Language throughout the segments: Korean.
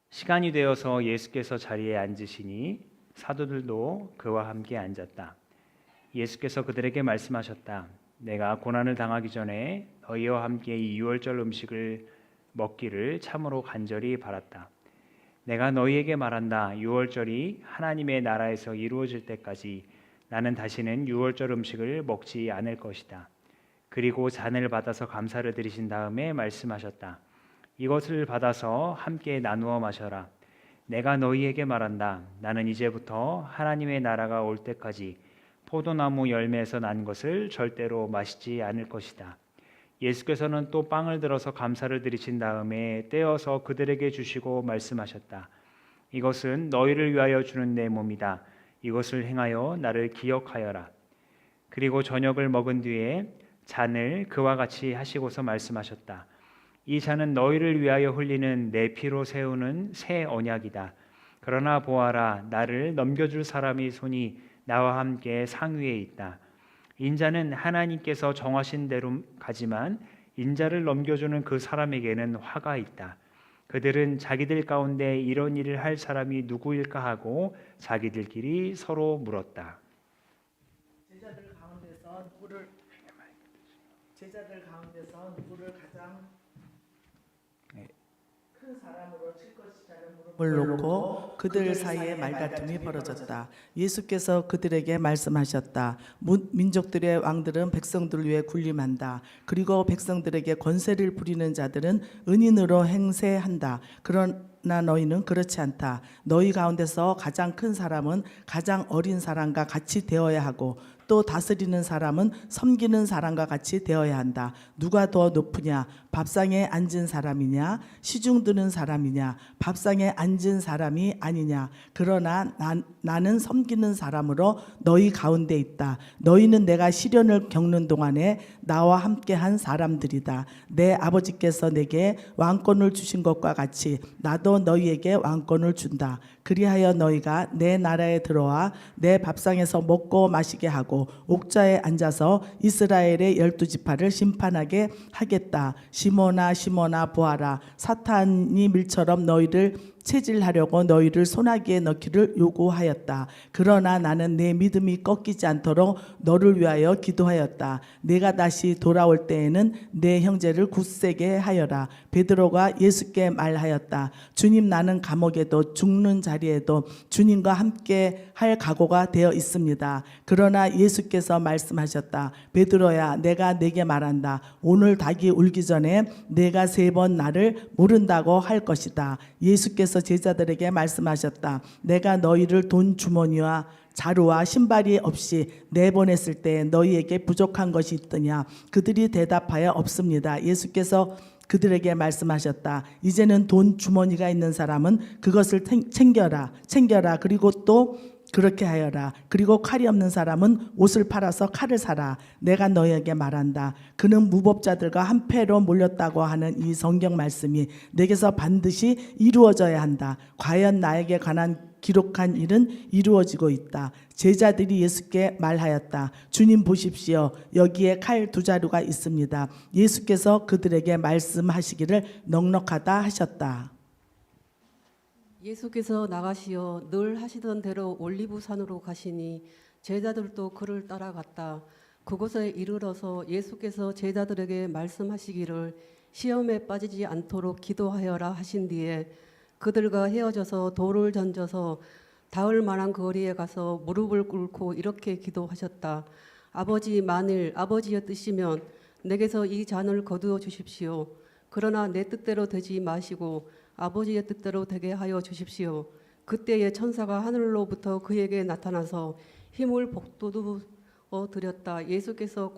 시간이 되어서 예수께서 자리에 앉으시니 사도들도 그와 함께 앉았다. 예수께서 그들에게 말씀하셨다. 내가 고난을 당하기 전에 너희와 함께 이 유월절 음식을 먹기를 참으로 간절히 바랐다. 내가 너희에게 말한다. 유월절이 하나님의 나라에서 이루어질 때까지 나는 다시는 유월절 음식을 먹지 않을 것이다. 그리고 잔을 받아서 감사를 드리신 다음에 말씀하셨다. 이것을 받아서 함께 나누어 마셔라. 내가 너희에게 말한다. 나는 이제부터 하나님의 나라가 올 때까지 포도나무 열매에서 난 것을 절대로 마시지 않을 것이다. 예수께서는 또 빵을 들어서 감사를 드리신 다음에 떼어서 그들에게 주시고 말씀하셨다. 이것은 너희를 위하여 주는 내 몸이다. 이것을 행하여 나를 기억하여라. 그리고 저녁을 먹은 뒤에 잔을 그와 같이 하시고서 말씀하셨다. 이 잔은 너희를 위하여 흘리는 내 피로 세우는 새 언약이다. 그러나 보아라, 나를 넘겨줄 사람이 손이 나와 함께 상위에 있다. 인자는 하나님께서 정하신 대로 가지만 인자를 넘겨주는 그 사람에게는 화가 있다. 그들은 자기들 가운데 이런 일을 할 사람이 누구일까 하고 자기들끼리 서로 물었다. 제자들 가운데서 누구를 가장 큰 사람으로 칠 것이라는 물음을 놓고 그들 사이에 말다툼이 벌어졌다. 예수께서 그들에게 말씀하셨다. 민족들의 왕들은 백성들 위에 군림한다. 그리고 백성들에게 권세를 부리는 자들은 은인으로 행세한다. 그러나 너희는 그렇지 않다. 너희 가운데서 가장 큰 사람은 가장 어린 사람과 같이 되어야 하고 또 다스리는 사람은 섬기는 사람과 같이 되어야 한다. 누가 더 높으냐? 밥상에 앉은 사람이냐? 시중 드는 사람이냐? 밥상에 앉은 사람이 아니냐? 그러나 나는 섬기는 사람으로 너희 가운데 있다. 너희는 내가 시련을 겪는 동안에 나와 함께한 사람들이다. 내 아버지께서 내게 왕권을 주신 것과 같이 나도 너희에게 왕권을 준다. 그리하여 너희가 내 나라에 들어와 내 밥상에서 먹고 마시게 하고 옥좌에 앉아서 이스라엘의 12지파를 심판하게 하겠다. 시몬아 시몬아 보아라. 사탄이 밀처럼 너희를 체질하려고 너희를 소나기에 넣기를 요구하였다. 그러나 나는 내 믿음이 꺾이지 않도록 너를 위하여 기도하였다. 내가 다시 돌아올 때에는 내 형제를 굳세게 하여라. 베드로가 예수께 말하였다. 주님, 나는 감옥에도 죽는 자리에도 주님과 함께 할 각오가 되어 있습니다. 그러나 예수께서 말씀하셨다. 베드로야, 내가 네게 말한다. 오늘 닭이 울기 전에 내가 3번 나를 모른다고 할 것이다. 예수께서 제자들에게 말씀하셨다. 내가 너희를 돈 주머니와 자루와 신발이 없이 내보냈을 때 너희에게 부족한 것이 있더냐? 그들이 대답하여 없습니다. 예수께서 그들에게 말씀하셨다. 이제는 돈 주머니가 있는 사람은 그것을 챙겨라. 그리고 또 그렇게 하여라. 그리고 칼이 없는 사람은 옷을 팔아서 칼을 사라. 내가 너희에게 말한다. 그는 무법자들과 한패로 몰렸다고 하는 이 성경 말씀이 내게서 반드시 이루어져야 한다. 과연 나에게 관한 기록한 일은 이루어지고 있다. 제자들이 예수께 말하였다. 주님 보십시오. 여기에 칼 2자루가 있습니다. 예수께서 그들에게 말씀하시기를 넉넉하다 하셨다. 예수께서 나가시어 늘 하시던 대로 올리브산으로 가시니 제자들도 그를 따라갔다. 그곳에 이르러서 예수께서 제자들에게 말씀하시기를 시험에 빠지지 않도록 기도하여라 하신 뒤에 그들과 헤어져서 돌을 던져서 닿을 만한 거리에 가서 무릎을 꿇고 이렇게 기도하셨다. 아버지, 만일 아버지의 뜻이면 내게서 이 잔을 거두어 주십시오. 그러나 내 뜻대로 되지 마시고 아버지의 뜻대로 되게 하여 주십시오. 그때에 천사가 하늘로부터 그에게 나타나서 힘을 북돋워 드렸다. 예수께서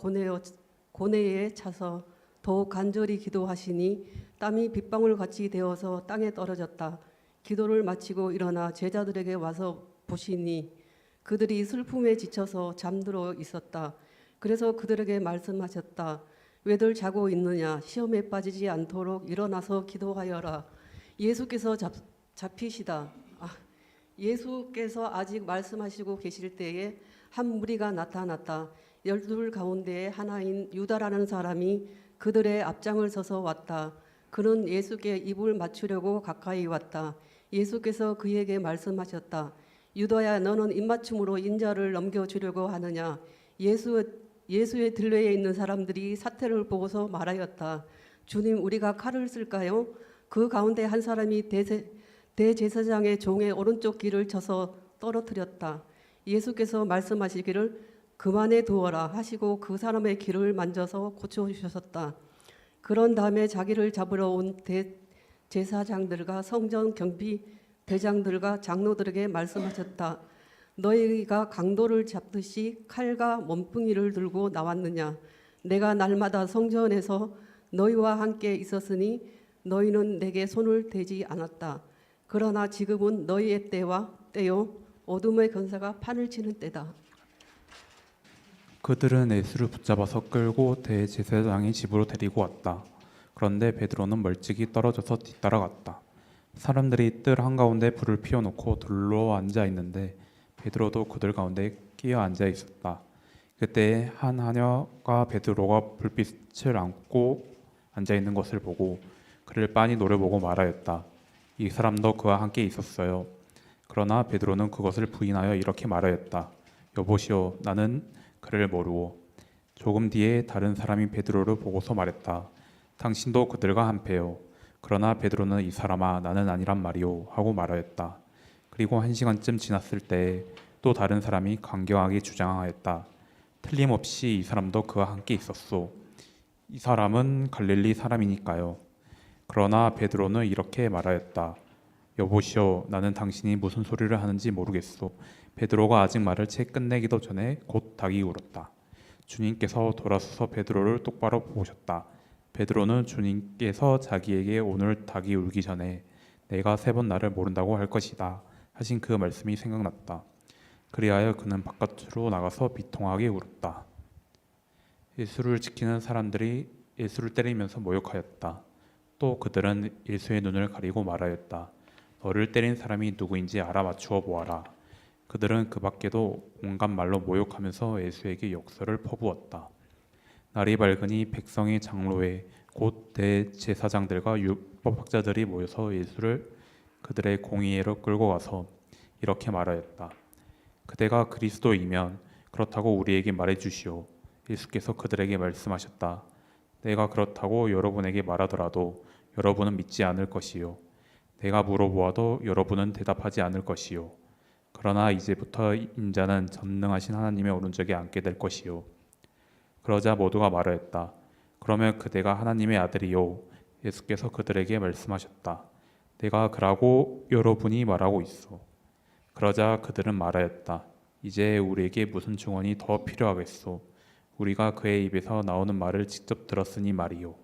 고뇌에 차서 더욱 간절히 기도하시니 땀이 빗방울 같이 되어서 땅에 떨어졌다. 기도를 마치고 일어나 제자들에게 와서 보시니 그들이 슬픔에 지쳐서 잠들어 있었다. 그래서 그들에게 말씀하셨다. 왜들 자고 있느냐? 시험에 빠지지 않도록 일어나서 기도하여라. 예수께서 예수께서 아직 말씀하시고 계실 때에 한 무리가 나타났다. 12 가운데 하나인 유다라는 사람이 그들의 앞장을 서서 왔다. 그는 예수께 입을 맞추려고 가까이 왔다. 예수께서 그에게 말씀하셨다. 유다야, 너는 입맞춤으로 인자를 넘겨주려고 하느냐? 예수의 들레에 있는 사람들이 사태를 보고서 말하였다. 주님, 우리가 칼을 쓸까요? 그 가운데 한 사람이 대제사장의 종의 오른쪽 귀를 쳐서 떨어뜨렸다. 예수께서 말씀하시기를 그만해 두어라 하시고 그 사람의 귀를 만져서 고쳐주셨다. 그런 다음에 자기를 잡으러 온 대제사장들과 성전 경비 대장들과 장로들에게 말씀하셨다. 너희가 강도를 잡듯이 칼과 몸뚱이를 들고 나왔느냐? 내가 날마다 성전에서 너희와 함께 있었으니 너희는 내게 손을 대지 않았다. 그러나 지금은 너희의 때요 어둠의 권세가 판을 치는 때다. 그들은 예수를 붙잡아서 끌고 대제사장의 집으로 데리고 왔다. 그런데 베드로는 멀찍이 떨어져서 뒤따라갔다. 사람들이 뜰 한가운데 불을 피워놓고 둘러 앉아 있는데 베드로도 그들 가운데 끼어 앉아 있었다. 그때 한 하녀가 베드로가 불빛을 안고 앉아 있는 것을 보고 그를 빤히 노려보고 말하였다. 이 사람도 그와 함께 있었어요. 그러나 베드로는 그것을 부인하여 이렇게 말하였다. 여보시오, 나는 그를 모르오. 조금 뒤에 다른 사람이 베드로를 보고서 말했다. 당신도 그들과 한패요. 그러나 베드로는 이 사람아, 나는 아니란 말이오 하고 말하였다. 그리고 1시간쯤 지났을 때 또 다른 사람이 강경하게 주장하였다. 틀림없이 이 사람도 그와 함께 있었소. 이 사람은 갈릴리 사람이니까요. 그러나 베드로는 이렇게 말하였다. 여보시오, 나는 당신이 무슨 소리를 하는지 모르겠소. 베드로가 아직 말을 채 끝내기도 전에 곧 닭이 울었다. 주님께서 돌아서서 베드로를 똑바로 보셨다. 베드로는 주님께서 자기에게 오늘 닭이 울기 전에 내가 3번 나를 모른다고 할 것이다 하신 그 말씀이 생각났다. 그리하여 그는 바깥으로 나가서 비통하게 울었다. 예수를 지키는 사람들이 예수를 때리면서 모욕하였다. 또 그들은 예수의 눈을 가리고 말하였다. 너를 때린 사람이 누구인지 알아맞추어 보아라. 그들은 그 밖에도 온갖 말로 모욕하면서 예수에게 욕설을 퍼부었다. 날이 밝으니 백성의 장로회 곧 대제사장들과 율법학자들이 모여서 예수를 그들의 공의회로 끌고 가서 이렇게 말하였다. 그대가 그리스도이면 그렇다고 우리에게 말해주시오. 예수께서 그들에게 말씀하셨다. 내가 그렇다고 여러분에게 말하더라도 여러분은 믿지 않을 것이요. 내가 물어보아도 여러분은 대답하지 않을 것이요. 그러나 이제부터 인자는 전능하신 하나님의 오른쪽에 앉게 될 것이요. 그러자 모두가 말하였다. 그러면 그대가 하나님의 아들이요. 예수께서 그들에게 말씀하셨다. 내가 그라고 여러분이 말하고 있어. 그러자 그들은 말하였다. 이제 우리에게 무슨 증언이 더 필요하겠소. 우리가 그의 입에서 나오는 말을 직접 들었으니 말이요.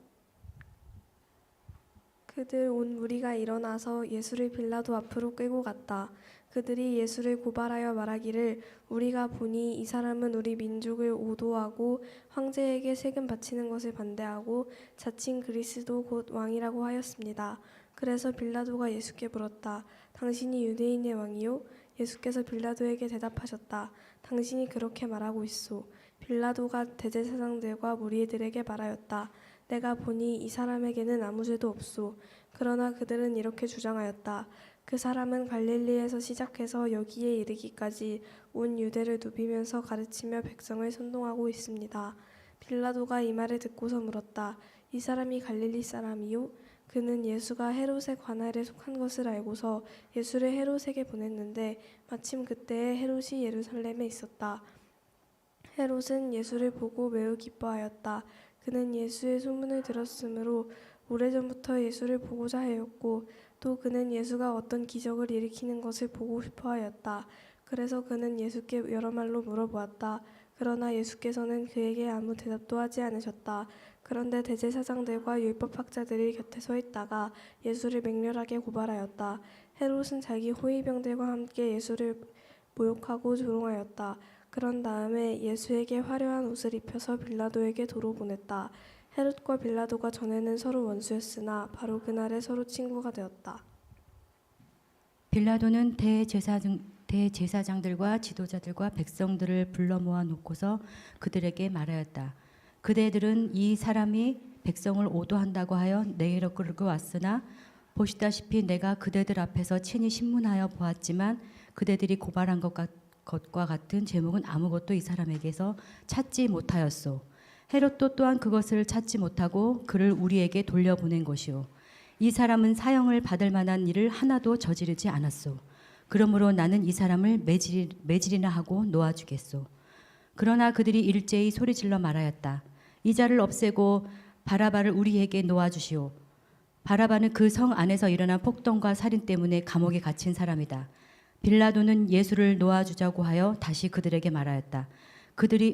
그들 온 무리가 일어나서 예수를 빌라도 앞으로 끌고 갔다. 그들이 예수를 고발하여 말하기를 우리가 보니 이 사람은 우리 민족을 오도하고 황제에게 세금 바치는 것을 반대하고 자칭 그리스도 곧 왕이라고 하였습니다. 그래서 빌라도가 예수께 물었다. 당신이 유대인의 왕이요? 예수께서 빌라도에게 대답하셨다. 당신이 그렇게 말하고 있소. 빌라도가 대제사장들과 무리들에게 말하였다. 내가 보니 이 사람에게는 아무 죄도 없소. 그러나 그들은 이렇게 주장하였다. 그 사람은 갈릴리에서 시작해서 여기에 이르기까지 온 유대를 누비면서 가르치며 백성을 선동하고 있습니다. 빌라도가 이 말을 듣고서 물었다. 이 사람이 갈릴리 사람이요? 그는 예수가 헤롯의 관할에 속한 것을 알고서 예수를 헤롯에게 보냈는데 마침 그때에 헤롯이 예루살렘에 있었다. 헤롯은 예수를 보고 매우 기뻐하였다. 그는 예수의 소문을 들었으므로 오래전부터 예수를 보고자 하였고 또 그는 예수가 어떤 기적을 일으키는 것을 보고 싶어하였다. 그래서 그는 예수께 여러 말로 물어보았다. 그러나 예수께서는 그에게 아무 대답도 하지 않으셨다. 그런데 대제사장들과 율법학자들이 곁에 서 있다가 예수를 맹렬하게 고발하였다. 헤롯은 자기 호위병들과 함께 예수를 모욕하고 조롱하였다. 그런 다음에 예수에게 화려한 옷을 입혀서 빌라도에게 도로 보냈다. 헤롯과 빌라도가 전에는 서로 원수였으나 바로 그날에 서로 친구가 되었다. 빌라도는 대제사장들과 지도자들과 백성들을 불러 모아 놓고서 그들에게 말하였다. 그대들은 이 사람이 백성을 오도한다고 하여 내게로 끌고 왔으나 보시다시피 내가 그대들 앞에서 친히 신문하여 보았지만 그대들이 고발한 것과 같은 제목은 아무것도 이 사람에게서 찾지 못하였소. 헤롯도 또한 그것을 찾지 못하고 그를 우리에게 돌려보낸 것이요. 이 사람은 사형을 받을 만한 일을 하나도 저지르지 않았소. 그러므로 나는 이 사람을 매질이나 하고 놓아주겠소. 그러나 그들이 일제히 소리질러 말하였다. 이 자를 없애고 바라바를 우리에게 놓아주시오. 바라바는 그 성 안에서 일어난 폭동과 살인 때문에 감옥에 갇힌 사람이다. 빌라도는 예수를 놓아주자고 하여 다시 그들에게 말하였다.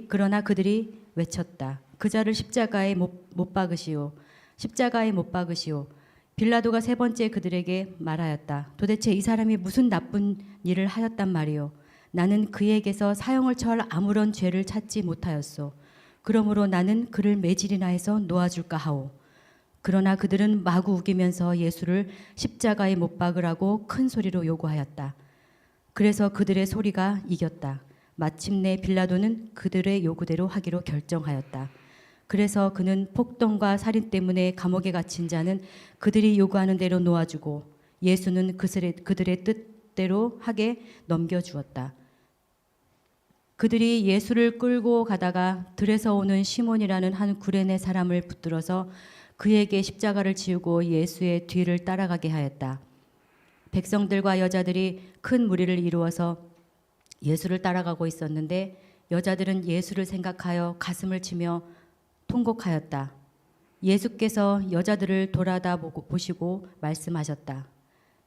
그러나 그들이 외쳤다. 그 자를 십자가에 못 박으시오. 십자가에 못 박으시오. 빌라도가 세 번째 그들에게 말하였다. 도대체 이 사람이 무슨 나쁜 일을 하였단 말이오. 나는 그에게서 사형을 처할 아무런 죄를 찾지 못하였소. 그러므로 나는 그를 매질이나 해서 놓아줄까 하오. 그러나 그들은 마구 우기면서 예수를 십자가에 못 박으라고 큰 소리로 요구하였다. 그래서 그들의 소리가 이겼다. 마침내 빌라도는 그들의 요구대로 하기로 결정하였다. 그래서 그는 폭동과 살인 때문에 감옥에 갇힌 자는 그들이 요구하는 대로 놓아주고 예수는 그들의 뜻대로 하게 넘겨주었다. 그들이 예수를 끌고 가다가 들에서 오는 시몬이라는 한 구레네 사람을 붙들어서 그에게 십자가를 지우고 예수의 뒤를 따라가게 하였다. 백성들과 여자들이 큰 무리를 이루어서 예수를 따라가고 있었는데 여자들은 예수를 생각하여 가슴을 치며 통곡하였다. 예수께서 여자들을 돌아다 보시고 말씀하셨다.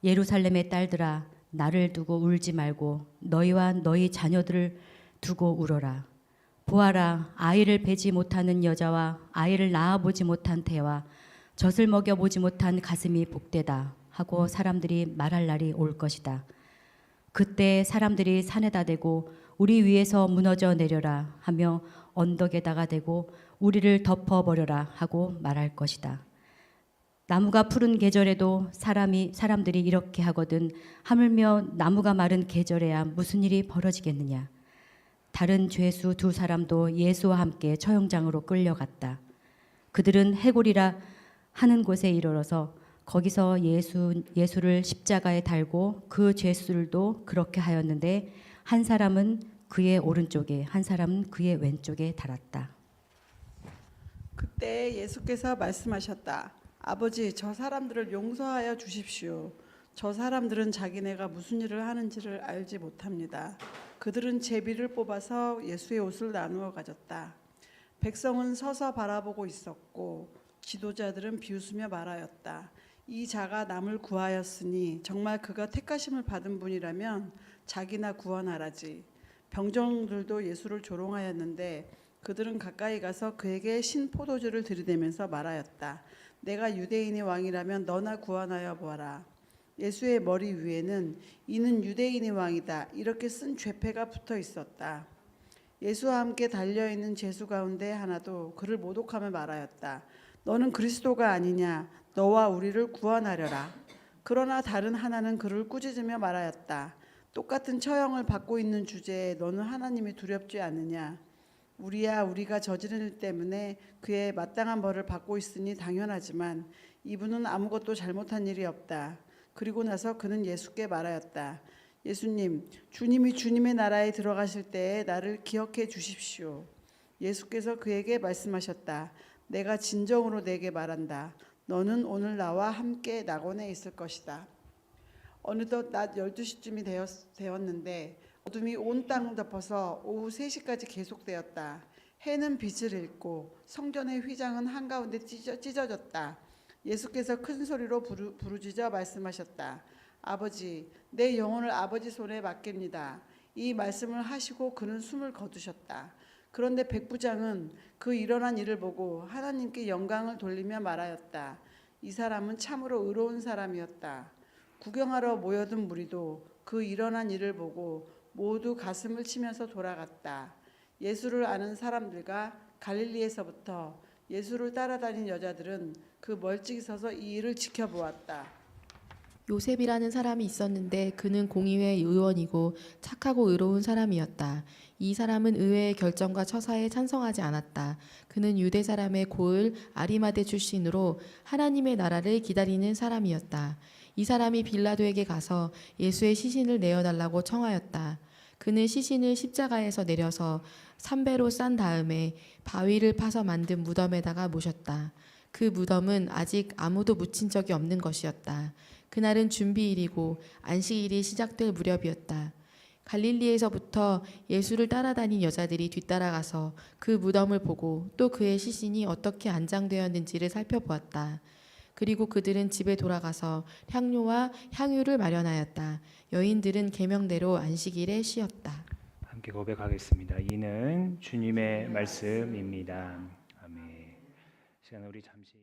예루살렘의 딸들아, 나를 두고 울지 말고 너희와 너희 자녀들을 두고 울어라. 보아라, 아이를 베지 못하는 여자와 아이를 낳아보지 못한 태와 젖을 먹여보지 못한 가슴이 복되다 하고 사람들이 말할 날이 올 것이다. 그때 사람들이 산에다 대고 우리 위에서 무너져 내려라 하며 언덕에다가 대고 우리를 덮어버려라 하고 말할 것이다. 나무가 푸른 계절에도 사람들이 이렇게 하거든 하물며 나무가 마른 계절에야 무슨 일이 벌어지겠느냐. 다른 죄수 두 사람도 예수와 함께 처형장으로 끌려갔다. 그들은 해골이라 하는 곳에 이르러서 거기서 예수를 십자가에 달고 그 죄수들도 그렇게 하였는데 한 사람은 그의 오른쪽에 한 사람은 그의 왼쪽에 달았다. 그때 예수께서 말씀하셨다. 아버지, 저 사람들을 용서하여 주십시오. 저 사람들은 자기네가 무슨 일을 하는지를 알지 못합니다. 그들은 제비를 뽑아서 예수의 옷을 나누어 가졌다. 백성은 서서 바라보고 있었고 지도자들은 비웃으며 말하였다. 이 자가 남을 구하였으니 정말 그가 택하심을 받은 분이라면 자기나 구원하라지. 병정들도 예수를 조롱하였는데 그들은 가까이 가서 그에게 신포도주를 들이대면서 말하였다. 내가 유대인의 왕이라면 너나 구원하여 보아라. 예수의 머리 위에는 이는 유대인의 왕이다 이렇게 쓴 죄패가 붙어 있었다. 예수와 함께 달려있는 죄수 가운데 하나도 그를 모독하며 말하였다. 너는 그리스도가 아니냐. 너와 우리를 구원하려라. 그러나 다른 하나는 그를 꾸짖으며 말하였다. 똑같은 처형을 받고 있는 주제에 너는 하나님이 두렵지 않느냐. 우리가 저지른 일 때문에 그의 마땅한 벌을 받고 있으니 당연하지만 이분은 아무것도 잘못한 일이 없다. 그리고 나서 그는 예수께 말하였다. 예수님, 주님이 주님의 나라에 들어가실 때에 나를 기억해 주십시오. 예수께서 그에게 말씀하셨다. 내가 진정으로 내게 말한다. 너는 오늘 나와 함께 낙원에 있을 것이다. 어느덧 낮 12시쯤이 되었는데 어둠이 온 땅을 덮어서 오후 3시까지 계속되었다. 해는 빛을 잃고 성전의 휘장은 한가운데 찢어졌다. 예수께서 큰 소리로 부르짖어 말씀하셨다. 아버지, 내 영혼을 아버지 손에 맡깁니다. 이 말씀을 하시고 그는 숨을 거두셨다. 그런데 백부장은 그 일어난 일을 보고 하나님께 영광을 돌리며 말하였다. 이 사람은 참으로 의로운 사람이었다. 구경하러 모여든 무리도 그 일어난 일을 보고 모두 가슴을 치면서 돌아갔다. 예수를 아는 사람들과 갈릴리에서부터 예수를 따라다닌 여자들은 그 멀찍이 서서 이 일을 지켜보았다. 요셉이라는 사람이 있었는데 그는 공의회 의원이고 착하고 의로운 사람이었다. 이 사람은 의회의 결정과 처사에 찬성하지 않았다. 그는 유대 사람의 고을 아리마대 출신으로 하나님의 나라를 기다리는 사람이었다. 이 사람이 빌라도에게 가서 예수의 시신을 내어달라고 청하였다. 그는 시신을 십자가에서 내려서 삼배로 싼 다음에 바위를 파서 만든 무덤에다가 모셨다. 그 무덤은 아직 아무도 묻힌 적이 없는 것이었다. 그날은 준비일이고 안식일이 시작될 무렵이었다. 갈릴리에서부터 예수를 따라다닌 여자들이 뒤따라가서 그 무덤을 보고 또 그의 시신이 어떻게 안장되었는지를 살펴보았다. 그리고 그들은 집에 돌아가서 향료와 향유를 마련하였다. 여인들은 계명대로 안식일에 쉬었다. 함께 고백하겠습니다. 이는 주님의 말씀입니다. 아멘. 시간 우리 잠시